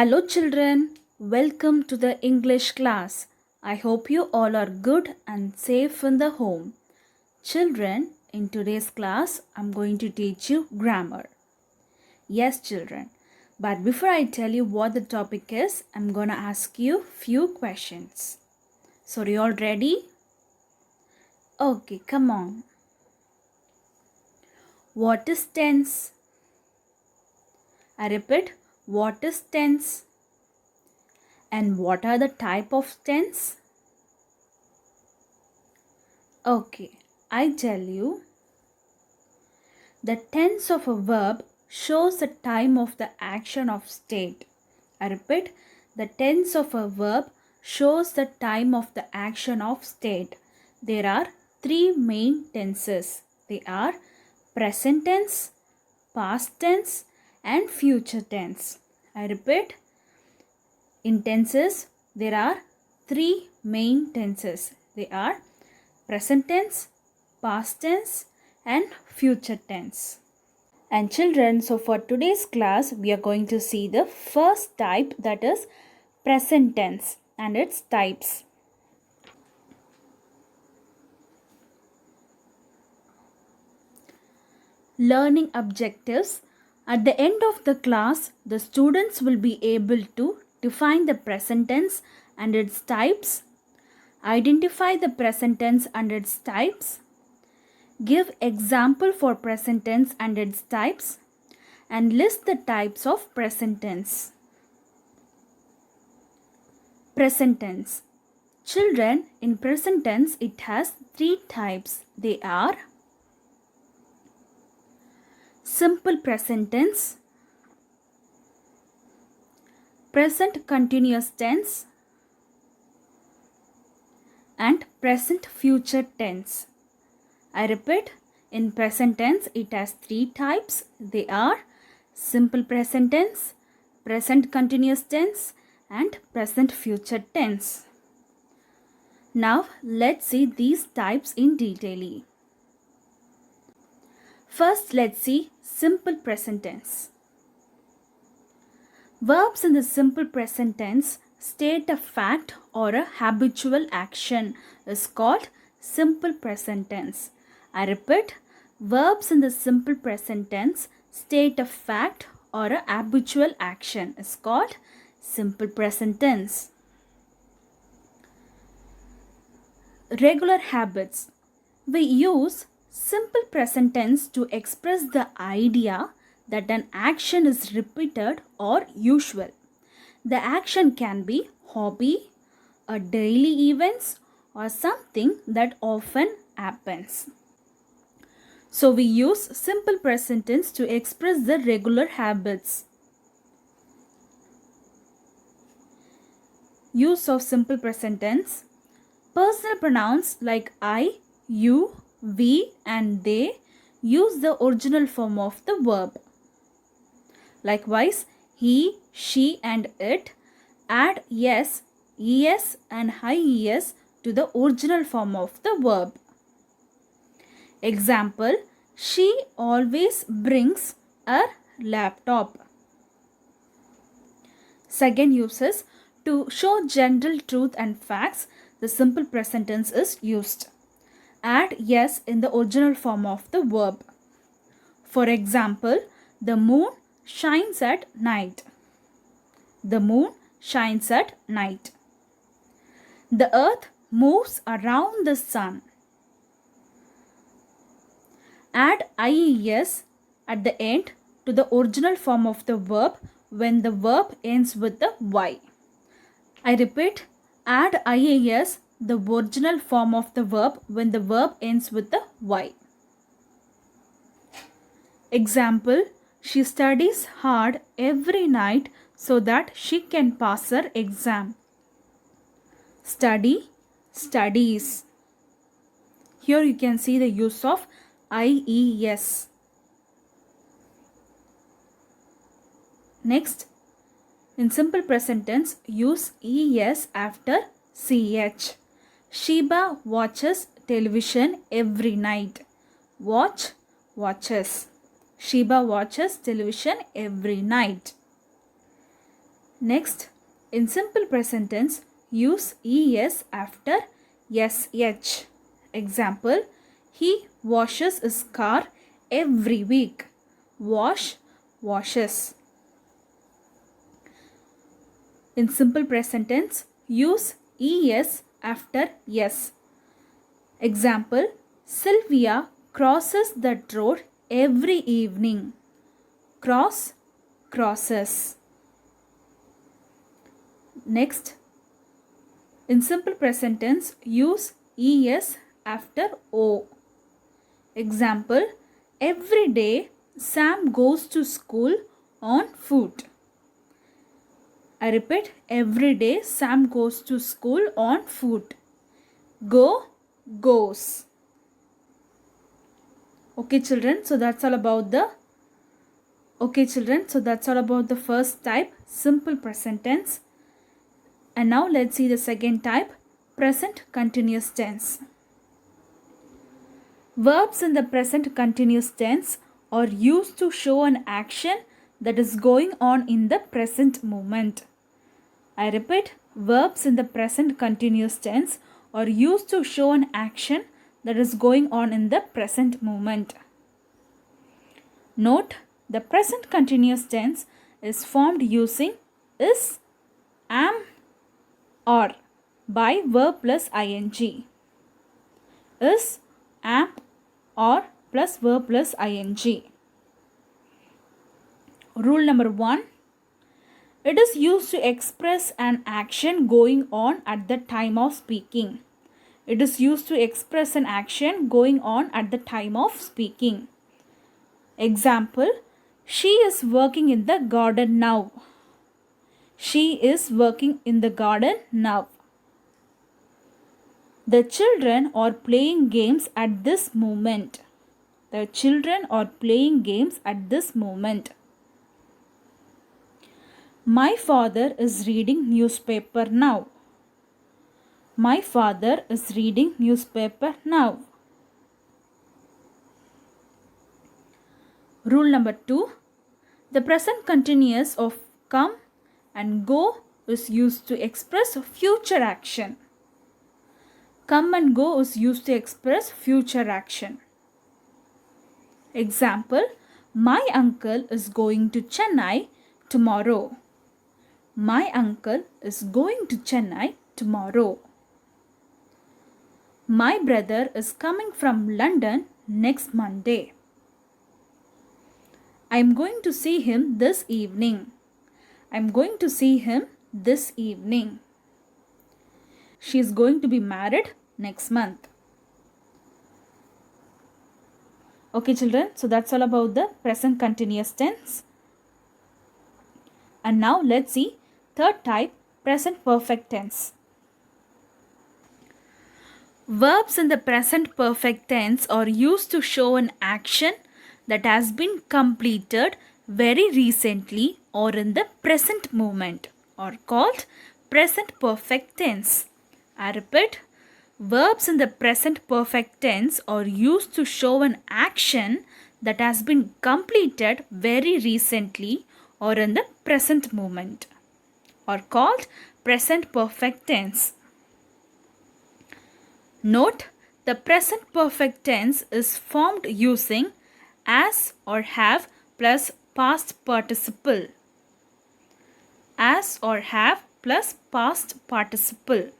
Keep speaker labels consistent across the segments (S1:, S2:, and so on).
S1: Hello, children. Welcome to the English class. I hope you all are good and safe in the home. Children, in today's class, I'm going to teach you grammar. Yes, children. But before I tell you what the topic is, I'm going to ask you few questions. So, are you all ready? Okay, come on. What is tense? I repeat, what is tense? And what are the type of tense? Okay, I tell you. The tense of a verb shows the time of the action of state. I repeat, the tense of a verb shows the time of the action of state. There are three main tenses. They are present tense, past tense, and future tense. I repeat, in tenses, there are three main tenses. They are present tense, past tense, and future tense. And children, so for today's class, we are going to see the first type, that is present tense and its types. Learning objectives. At the end of the class, the students will be able to define the present tense and its types, identify the present tense and its types, give example for present tense and its types, and list the types of present tense. Present tense. Children, in present tense, it has three types. They are simple present tense, present continuous tense, and present future tense. I repeat, in present tense, it has three types. They are simple present tense, present continuous tense, and present future tense. Now, let's see these types in detail. First, let's see simple present tense. Verbs in the simple present tense state a fact or a habitual action is called simple present tense. I repeat, verbs in the simple present tense state a fact or a habitual action is called simple present tense. Regular habits. We use simple present tense to express the idea that an action is repeated or usual. The action can be hobby, a daily events, or something that often happens. So we use simple present tense to express the regular habits. Use of simple present tense. Personal pronouns like I, you, we, and they use the original form of the verb. Likewise, he, she, and it add s, es, and es to the original form of the verb. Example, she always brings a laptop. Second uses, to show general truth and facts, the simple present tense is used. Add yes in the original form of the verb. For example, the moon shines at night. The moon shines at night. The earth moves around the sun. Add ies at the end to the original form of the verb when the verb ends with the y. I repeat, add ies the original form of the verb when the verb ends with the y. Example, she studies hard every night so that she can pass her exam. Study, studies. Here you can see the use of IES. Next, in simple present tense, use ES after CH. Sheba watches television every night. Watch, watches. Sheba watches television every night. Next, in simple present tense, use es after sh. Example, he washes his car every week. Wash, washes. In simple present tense, use es after yes. Example, Sylvia crosses that road every evening. Cross, crosses. Next, in simple present tense, use es after o. Example, every day Sam goes to school on foot. I repeat, every day Sam goes to school on foot. Go, goes. Okay children, so that's all about the first type, simple present tense. And now let's see the second type, present continuous tense. Verbs in the present continuous tense are used to show an action that is going on in the present moment. I repeat, verbs in the present continuous tense are used to show an action that is going on in the present moment. Note, the present continuous tense is formed using is, am, or by verb plus ing. Is, am, or plus verb plus ing. Rule number 1. It is used to express an action going on at the time of speaking. It is used to express an action going on at the time of speaking. Example, she is working in the garden now. She is working in the garden now. The children are playing games at this moment. The children are playing games at this moment. My father is reading newspaper now. My father is reading newspaper now. Rule number 2. The present continuous of come and go is used to express future action. Come and go is used to express future action. Example, my uncle is going to Chennai tomorrow. My uncle is going to Chennai tomorrow. My brother is coming from London next Monday. I am going to see him this evening. I am going to see him this evening. She is going to be married next month. Okay children, so that's all about the present continuous tense. And now let's see third type, present perfect tense. Verbs in the present perfect tense are used to show an action that has been completed very recently or in the present moment, are called present perfect tense. I repeat, verbs in the present perfect tense are used to show an action that has been completed very recently or in the present moment, are called present perfect tense. Note, the present perfect tense is formed using as or have plus past participle. As or have plus past participle.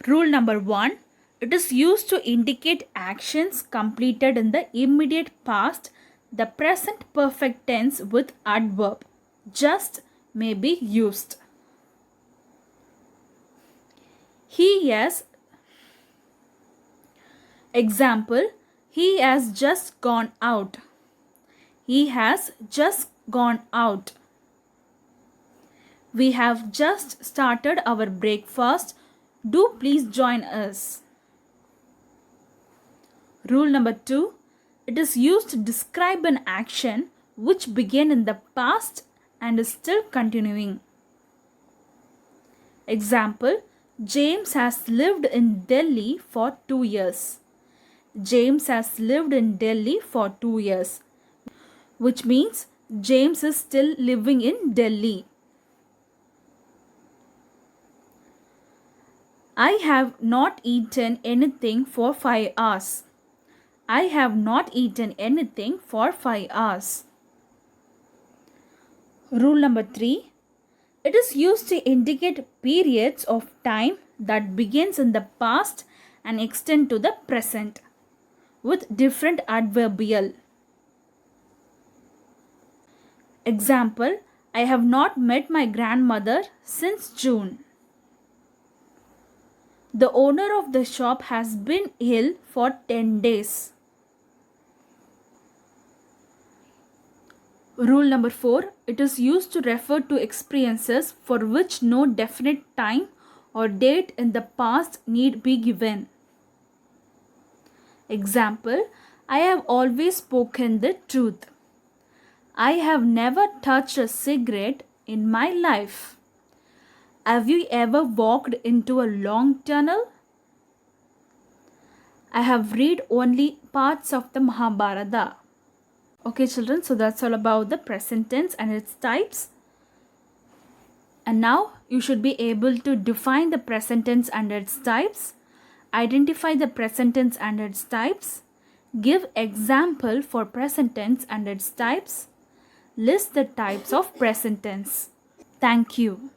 S1: Rule number 1. It is used to indicate actions completed in the immediate past. The present perfect tense with adverb just may be used. He has, example, he has just gone out. He has just gone out. We have just started our breakfast. Do please join us. Rule number 2. It is used to describe an action which began in the past and is still continuing. Example, James has lived in Delhi for 2 years. James has lived in Delhi for 2 years, which means James is still living in Delhi. I have not eaten anything for 5 hours. I have not eaten anything for 5 hours. Rule number 3. It is used to indicate periods of time that begins in the past and extend to the present with different adverbial. Example, I have not met my grandmother since June. The owner of the shop has been ill for 10 days. Rule number 4. It is used to refer to experiences for which no definite time or date in the past need be given. Example, I have always spoken the truth. I have never touched a cigarette in my life. Have you ever walked into a long tunnel? I have read only parts of the Mahabharata. Okay children, so that's all about the present tense and its types. And now you should be able to define the present tense and its types, identify the present tense and its types, give example for present tense and its types, list the types of present tense. Thank you.